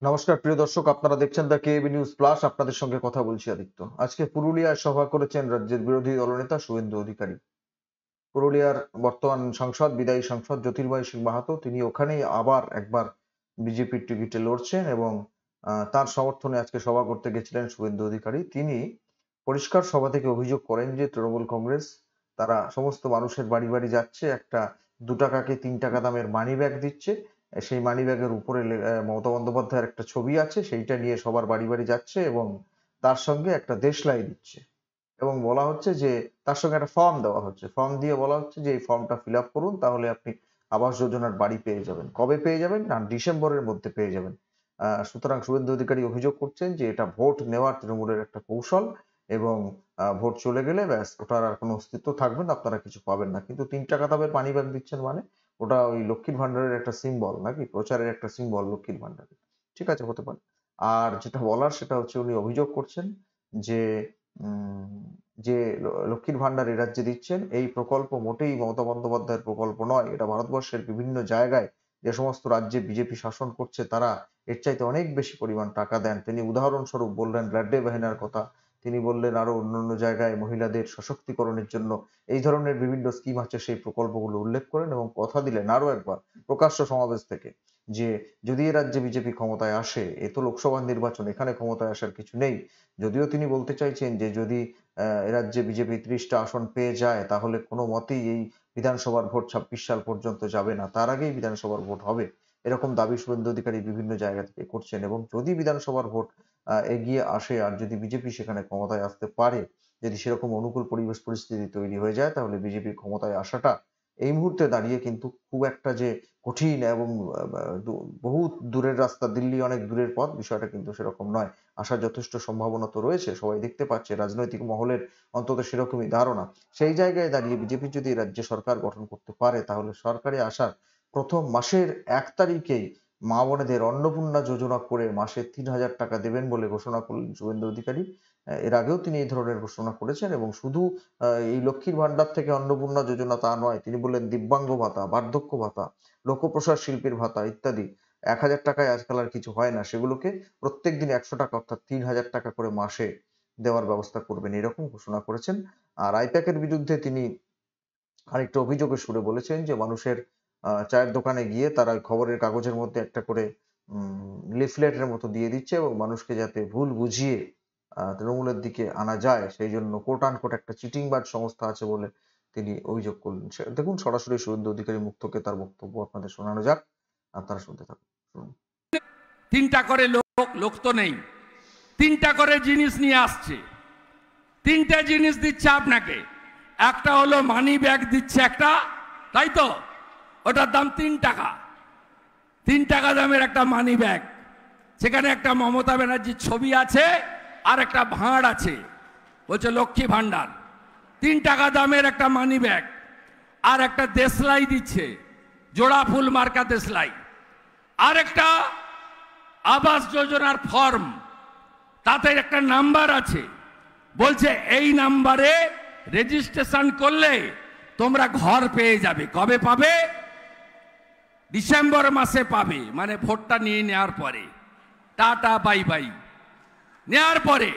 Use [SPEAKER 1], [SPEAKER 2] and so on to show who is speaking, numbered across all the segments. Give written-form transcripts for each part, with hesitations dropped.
[SPEAKER 1] নমস্কার প্রিয় দর্শক, আপনারা দেখছেন দ্য কেবি নিউজ প্লাস। আপনাদের সঙ্গে কথা বলছি আদিত্য। আজকে পুরুলিয়ায় সভা করেছেন রাজ্যের বিরোধী দলনেতা শুভেন্দু অধিকারী। পুরুলিয়ার বর্তমান সাংসদ, বিদায়ী সাংসদ জ্যোতির্ময় সিং মাহাতো, তিনি ওখানেই আবার একবার বিজেপির টিকিটে লড়ছেন এবং তার সমর্থনে আজকে সভা করতে গেছিলেন শুভেন্দু অধিকারী। তিনি পরিষ্কার সভা থেকে অভিযোগ করেন যে তৃণমূল কংগ্রেস তারা সমস্ত মানুষের বাড়ি বাড়ি যাচ্ছে, একটা 2 টাকাকে 3 টাকা দামের মানি ব্যাগ দিচ্ছে। সেই মানি ব্যাগের উপরে মমতা বন্দ্যোপাধ্যায়ের একটা ছবি আছে, সেইটা নিয়ে সবার বাড়ি বাড়ি যাচ্ছে এবং তার সঙ্গে একটা দেশলাই দিচ্ছে এবং বলা হচ্ছে যে তার সঙ্গে একটা ফর্ম দেওয়া হচ্ছে। ফর্ম দিয়ে বলা হচ্ছে যে এই ফর্মটা ফিল আপ করুন, তাহলে আপনি আবাস যোজনার বাড়ি পেয়ে যাবেন। কবে পেয়ে যাবেন? না, ডিসেম্বরের মধ্যে পেয়ে যাবেন। সুতরাং শুভেন্দু অধিকারী অভিযোগ করছেন যে এটা ভোট নেওয়ার তৃণমূলের একটা কৌশল এবং ভোট চলে গেলে ব্যাস ওটার আর কোনো অস্তিত্ব থাকবে না, আপনারা কিছু পাবেন না। কিন্তু 3 টাকা দামের মানি ব্যাগ দিচ্ছেন মানে ওটা ওই লক্ষ্মীর ভান্ডারের একটা সিম্বল নাকি, প্রচারের একটা সিম্বল লক্ষ্মীর ভান্ডারের। ঠিক আছে, হতে পারে। আর যেটা বলার সেটা হচ্ছে, উনি অভিযোগ করছেন যে উম যে লক্ষ্মীর ভান্ডার এই রাজ্যে দিচ্ছেন, এই প্রকল্প মোটেই মমতা বন্দ্যোপাধ্যায়ের প্রকল্প নয়। এটা ভারতবর্ষের বিভিন্ন জায়গায় যে সমস্ত রাজ্যে বিজেপি শাসন করছে তারা এর চাইতে অনেক বেশি পরিমাণ টাকা দেন। তিনি উদাহরণস্বরূপ বললেন লাড্ডে বাহিনার কথা। তিনি বললেন আরো অন্যান্য জায়গায় মহিলাদের সশক্তিকরণের জন্য এই ধরনের বিভিন্ন স্কিম আছে, সেই প্রকল্পগুলো উল্লেখ করেন এবং কথা দিলেন আরো একবার প্রকাশ্য সমাবেশ থেকে যে যদি এ রাজ্যে বিজেপি ক্ষমতায় আসে, এ তো লোকসভা নির্বাচন, এখানে ক্ষমতায় আসার কিছু নেই। যদিও তিনি বলতে চাইছেন যে যদি এ রাজ্যে বিজেপি 30টা আসন পেয়ে যায় তাহলে কোনো মতেই এই বিধানসভার ভোট 26 সাল পর্যন্ত যাবে না, তার আগেই বিধানসভার ভোট হবে। এরকম দাবি শুভেন্দু অধিকারী বিভিন্ন জায়গা থেকে করছেন এবং যদি বিধানসভার ভোট এগিয়ে আসে আর যদি বিজেপি সেখানে ক্ষমতায় আসতে পারে, যদি সেরকম অনুকূল পরিবেশ পরিস্থিতি তৈরি হয়ে যায়, তাহলে বিজেপির ক্ষমতায় আসাটা এই মুহূর্তে দাঁড়িয়ে কিন্তু খুব একটা যে কঠিন এবং বহু দূরের রাস্তা, দিল্লি অনেক দূরের পথ, বিষয়টা কিন্তু সেরকম নয়। আসার যথেষ্ট সম্ভাবনা তো রয়েছে, সবাই দেখতে পাচ্ছে, রাজনৈতিক মহলের অন্তত সেরকমই ধারণা। সেই জায়গায় দাঁড়িয়ে বিজেপি যদি রাজ্যে সরকার গঠন করতে পারে, তাহলে সরকারে আসার প্রথম মাসের 1 তারিখেই মা বোনেদের অন্নপূর্ণা যোজনা করে মাসে 3,000 টাকা দেবেন বলে ঘোষণা করলেন শুভেন্দু অধিকারী। এর আগেও তিনি এই ধরনের ঘোষণা করেছেন এবং শুধু এই লক্ষ্মীর ভান্ডার থেকে অন্নপূর্ণা যোজনা তা নয়, তিনি বললেন দিব্যাঙ্গ ভাতা, বার্ধক্য ভাতা, লোকপ্রসার শিল্পীর ভাতা ইত্যাদি 1,000 টাকায় আজকাল আর কিছু হয় না, সেগুলোকে প্রত্যেক দিন 100 টাকা অর্থাৎ 3,000 টাকা করে মাসে দেওয়ার ব্যবস্থা করবেন, এরকম ঘোষণা করেছেন। আর আইপ্যাকের বিরুদ্ধে তিনি আরেকটা অভিযোগের সুরে বলেছেন যে মানুষের চায়ের দোকানে গিয়ে তারা খবরের কাগজের মধ্যে একটা করে লিফলেটের মতো দিয়ে দিচ্ছে এবং মানুষকে যাতে ভুল বুঝিয়ে তৃণমূলের দিকে আনা যায়, সেই জন্য কোট আনকোট একটা চিটিংবাজ সংস্থা আছে বলে তিনি অভিযোগ করলেন। দেখুন, সরাসরি শুভেন্দু অধিকারী মুখ থেকে তার বক্তব্য আপনাদের শোনানো যাক, আপনারা শুনতে থাকুন। শুনুন।
[SPEAKER 2] 3টা করে লোক তো নেই, 3টা করে জিনিস নিয়ে আসছে, 3টে জিনিস দিচ্ছে আপনাকে। একটা হলো মানি ব্যাগ দিচ্ছে একটা, তাই তো, ওটার দাম 3 টাকা। 3 টাকা দামের একটা মানি ব্যাগ, সেখানে একটা মমতা ব্যানার্জির ছবি আছে আর একটা ভাঁড় আছে, বলছে লক্ষ্মী ভান্ডার। 3 টাকা দামের একটা মানি ব্যাগ আর একটা দেশলাই দিচ্ছে, জোড়া ফুল মার্কা দেশলাই। আর একটা আবাস যোজনার ফর্ম, তাতে একটা নাম্বার আছে, বলছে এই নাম্বারে রেজিস্ট্রেশন করলে তোমরা ঘর পেয়ে যাবে। কবে পাবে? ডিসেম্বর মাসে পাবে, মানে ভোটটা নিয়ে নেওয়ার পরে। টাটা বাই বাই নেওয়ার পরে।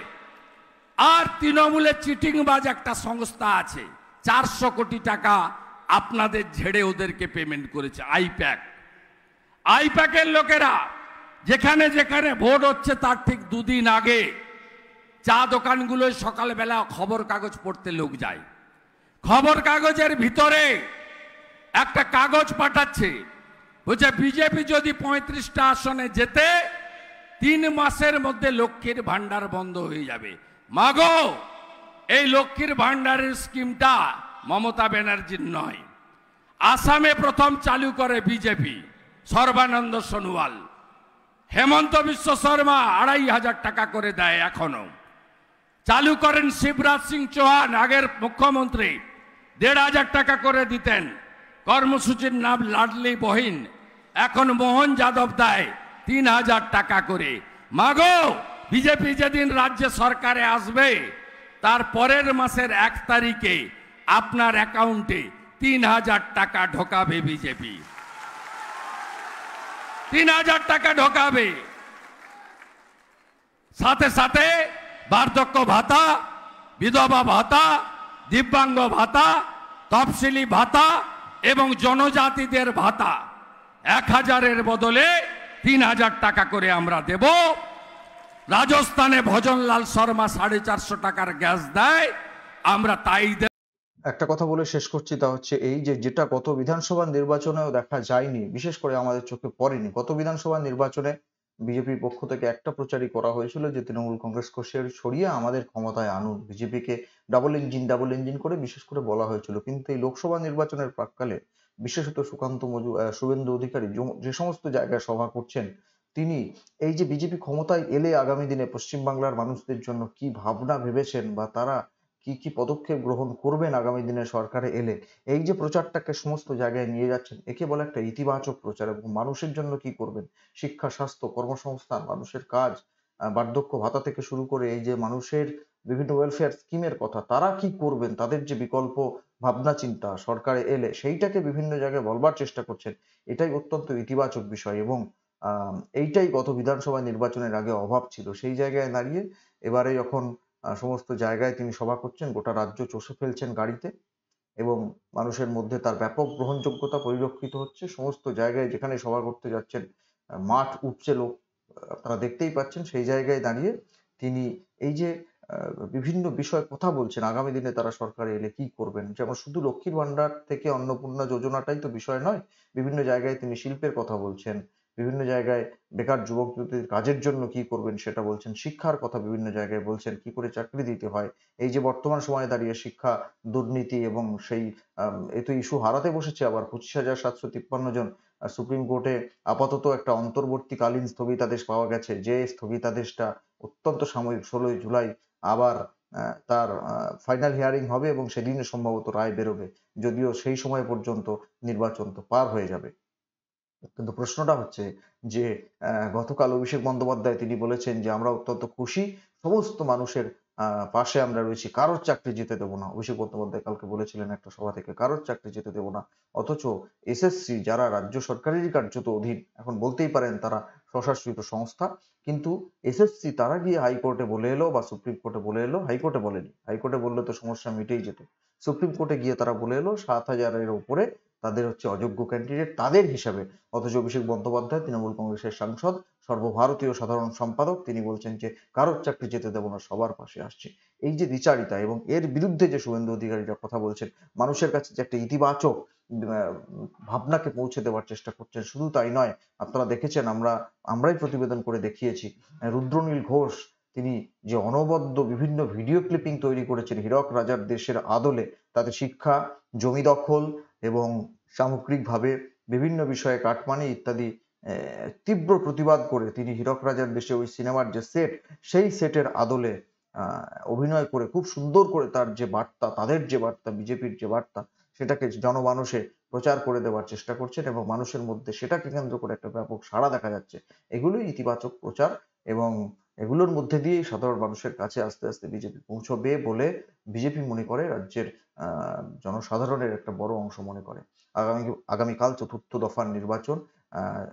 [SPEAKER 2] আর তৃণমূলের চিটিংবাজ একটা সংস্থা আছে, 400 কোটি টাকা আপনাদের ঝেড়ে ওদেরকে পেমেন্ট করেছে আইপ্যাক। আইপ্যাকের লোকেরা যেখানে যেখানে ভোট হচ্ছে তার ঠিক 2 দিন আগে চা দোকানগুলোয় সকালবেলা খবর কাগজ পড়তে লোক যায়। খবর কাগজের ভিতরে একটা কাগজ পাঠাচ্ছে, বলছে বিজেপি যদি 35টা আসনে যেতে 3 মাসের মধ্যে লক্ষ্মীর ভান্ডার বন্ধ হয়ে যাবে। মাগো, এই লক্ষ্মীর ভান্ডারের স্কিমটা মমতা ব্যানার্জির নয়, আসামে প্রথম চালু করে বিজেপি, সর্বানন্দ সোনোয়াল। হেমন্ত বিশ্ব শর্মা 2,500 টাকা করে দেয় এখনো। চালু করেন শিবরাজ সিং চৌহান, আগের মুখ্যমন্ত্রী, 1,500 টাকা করে দিতেন। কর্মসূচির নাম লাডলি বহিন, এখন মোহন যাদব দেয় 3,000 টাকা করে। মাগো, বিজেপি যেদিন রাজ্য সরকারে আসবে তার পরের মাসের 1 তারিখে আপনার অ্যাকাউন্টে 3,000 টাকা ঢোকাবে বিজেপি। 3,000 টাকা ঢোকাবে। সাথে সাথে বার্ধক্য ভাতা, বিধবা ভাতা, দিব্যাঙ্গ ভাতা, তফসিলি ভাতা এবং জনজাতিদের ভাতা 1000-এর বদলে 3000 টাকা করে আমরা দেব। রাজস্থানে ভজনলাল শর্মা 450 টাকার গ্যাস দেয়, আমরা তাই দেব।
[SPEAKER 1] একটা কথা বলে শেষ করছি, তা হচ্ছে এই যে যেটা গত বিধানসভা নির্বাচনেও দেখা যায়নি, বিশেষ করে আমাদের চোখে পড়েনি। গত বিধানসভা নির্বাচনে বিজেপির পক্ষ থেকে একটা প্রচারই করা হয়েছিল যে তৃণমূল কংগ্রেসকে সরিয়ে আমাদের ক্ষমতায় আনুন, বিজেপিকে ডাবল ইঞ্জিন করে বিশেষ করে বলা হয়েছিল। কিন্তু এই লোকসভা নির্বাচনের প্রাক্কালে বিশেষত শুভেন্দু অধিকারী যে সমস্ত জায়গায় সভা করছেন, তিনি এই যে বিজেপি ক্ষমতায় এলে আগামী দিনে পশ্চিমবাংলার মানুষদের জন্য কি ভাবনা ভেবেছেন বা তারা কি কি পদক্ষেপ গ্রহণ করবেন আগামী দিনে সরকারে এলে, এই যে প্রচারটাকে সমস্ত জায়গায় নিয়ে যাচ্ছেন, একে বলে একটা ইতিবাচক প্রচার। এবং মানুষের জন্য কি করবেন, শিক্ষা, স্বাস্থ্য, কর্মসংস্থান, মানুষের কাজ, বার্ধক্য ভাতা থেকে শুরু করে এই যে মানুষের বিভিন্ন ওয়েলফেয়ার স্কিমের কথা, তারা কি করবেন, তাদের যে বিকল্প ভাবনা চিন্তা সরকারে এলে সেইটাকে বিভিন্ন জায়গায় বলবার চেষ্টা করছেন। এটাই অত্যন্ত ইতিবাচক বিষয় এবং এইটাই গত বিধানসভা নির্বাচনের আগে অভাব ছিল। সেই জায়গায় দাঁড়িয়ে এবারে যখন সমস্ত জায়গায় তিনি সভা করছেন, গোটা রাজ্য চষে ফেলছেন গাড়িতে এবং মানুষের মধ্যে তার ব্যাপক গ্রহণযোগ্যতা পরিলক্ষিত হচ্ছে। সমস্ত জায়গায় যেখানে সভা করতে যাচ্ছেন মাঠ উপচে লোক, আপনারা দেখতেই পাচ্ছেন। সেই জায়গায় দাঁড়িয়ে তিনি এই যে বিভিন্ন বিষয়ে কথা বলছেন, আগামী দিনে তারা সরকারে এলে কি করবেন। যেমন শুধু লক্ষ্মীর ভান্ডার থেকে অন্নপূর্ণা যোজনাটাই তো বিষয় নয়, বিভিন্ন জায়গায় তিনি শিল্পের কথা বলছেন, বিভিন্ন জায়গায় বেকার যুবক যুবতীদের কাজের জন্য কি করবেন সেটা বলছেন, শিক্ষার কথা বিভিন্ন জায়গায় বলছেন, কি করে চাকরি দিতে হয়। এই যে বর্তমান সময়ে দাঁড়িয়ে শিক্ষা দুর্নীতি এবং সেই এ তো ইস্যু হারাতে বসেছে আবার 25,753 জন সুপ্রিম কোর্টে আপাতত একটা অন্তর্বর্তীকালীন স্থগিতাদেশ পাওয়া গেছে, যে স্থগিতাদেশটা অত্যন্ত সাময়িক। 16ই জুলাই আবার তার ফাইনাল হিয়ারিং হবে এবং সেদিনে সম্ভবত রায় বেরোবে, যদিও সেই সময় পর্যন্ত নির্বাচন তো পার হয়ে যাবে। কিন্তু প্রশ্নটা হচ্ছে যে গতকাল অভিষেক বন্দ্যোপাধ্যায় তিনি বলেছেন যে আমরা অত্যন্ত খুশি, সমস্ত মানুষের পাশে আমরা রয়েছি, কারোর চাকরি যেতে দেবো না। অভিষেক বন্দ্যোপাধ্যায় কালকে বলেছিলেন একটা সভা থেকে, কারোর চাকরি যেতে দেবো না। অথচ এসএসসি যারা রাজ্য সরকারেরই কার্যত অধীন, এখন বলতেই পারেন তারা স্বশাসিত সংস্থা, কিন্তু এসএসসি তারা গিয়ে হাইকোর্টে বলে এলো বা সুপ্রিম কোর্টে বলে এলো, হাইকোর্টে বলেনি, হাইকোর্টে বললে তো সমস্যা মিটেই যেত, সুপ্রিম কোর্টে গিয়ে তারা বলে এলো 7,000-এর উপরে তাদের হচ্ছে অযোগ্য ক্যান্ডিডেট তাদের হিসাবে। অথচ অভিষেক বন্দ্যোপাধ্যায় তৃণমূল কংগ্রেসের সাংসদ, সর্বভারতীয় সাধারণ সম্পাদক, তিনি বলছেন যে কারোর চাকরি যেতে দেবো না, সবার পাশে আসছে। এই যে দ্বিচারিতা এবং এর বিরুদ্ধে যে শুভেন্দু অধিকারীরা কথা বলছেন, মানুষের কাছে যে একটা ইতিবাচক ভাবনাকে পৌঁছে দেওয়ার চেষ্টা করছেন। শুধু তাই নয়, আপনারা দেখেছেন, আমরাই প্রতিবেদন করে দেখিয়েছি, রুদ্রনীল ঘোষ তিনি যে অনবদ্য বিভিন্ন ভিডিও ক্লিপিং তৈরি করেছেন হীরক রাজার দেশের আদলে, তাতে শিক্ষা, জমি দখল এবং সামগ্রিকভাবে বিভিন্ন বিষয়ে কাটমানি ইত্যাদি তীব্র প্রতিবাদ করে তিনি হীরক রাজার দেশে ওই সিনেমার যে সেট, সেই সেটের আদলে অভিনয় করে খুব সুন্দর করে তার যে বার্তা, তাদের যে বার্তা, বিজেপির যে বার্তা, সেটাকে জনমানুষে প্রচার করে দেওয়ার চেষ্টা করছেন এবং মানুষের মধ্যে সেটাকে কেন্দ্র করে একটা ব্যাপক সাড়া দেখা যাচ্ছে। এগুলোই ইতিবাচক প্রচার এবং এগুলোর মধ্যে দিয়েই সাধারণ মানুষের কাছে আস্তে আস্তে বিজেপি পৌঁছবে বলে বিজেপি মনে করে, রাজ্যের জনসাধারণের একটা বড় অংশ মনে করে। আগামীকাল 4র্থ দফার নির্বাচন,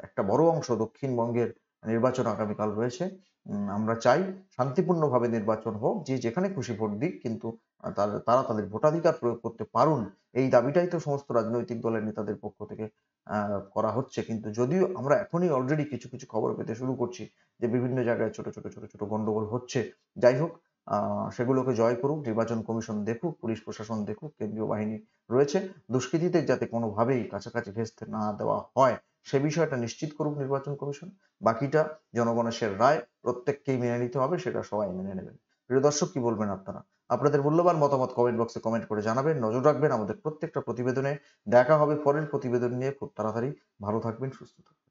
[SPEAKER 1] একটা বড় অংশ দক্ষিণবঙ্গের নির্বাচন আগামীকাল রয়েছে। আমরা চাই শান্তিপূর্ণভাবে নির্বাচন হোক, যে যেখানে খুশি ভোট দিক, কিন্তু তারা তাদের ভোটাধিকার প্রয়োগ করতে পারুন, এই দাবিটাই তো সমস্ত রাজনৈতিক দলের নেতাদের পক্ষ থেকে করা হচ্ছে। কিন্তু যদিও আমরা এখনই অলরেডি কিছু কিছু খবর পেতে শুরু করছি যে বিভিন্ন জায়গায় ছোট ছোট ছোট ছোট গন্ডগোল হচ্ছে, যাই হোক, সেগুলোকে জয় করুক নির্বাচন কমিশন, দেখুক পুলিশ প্রশাসন, দেখুক কেন্দ্রীয় বাহিনী রয়েছে, দুষ্কৃতীদের যাতে কোনোভাবেই কাছাকাছি ঘেঁষতে না দেওয়া হয় সে বিষয়টা নিশ্চিত করুক নির্বাচন কমিশন। বাকিটা জনগণের রায়, প্রত্যেককেই মেনে নিতে হবে, সেটা সবাই মেনে নেবেন। প্রিয় দর্শক, কি বলবেন আপনারা? আপনাদের মূল্যবান মতামত কমেন্ট বক্সে কমেন্ট করে জানাবেন। নজর রাখবেন আমাদের প্রত্যেকটা প্রতিবেদনে। দেখা হবে পরের প্রতিবেদন নিয়ে খুব তাড়াতাড়ি। ভালো থাকবেন, সুস্থ থাকবেন।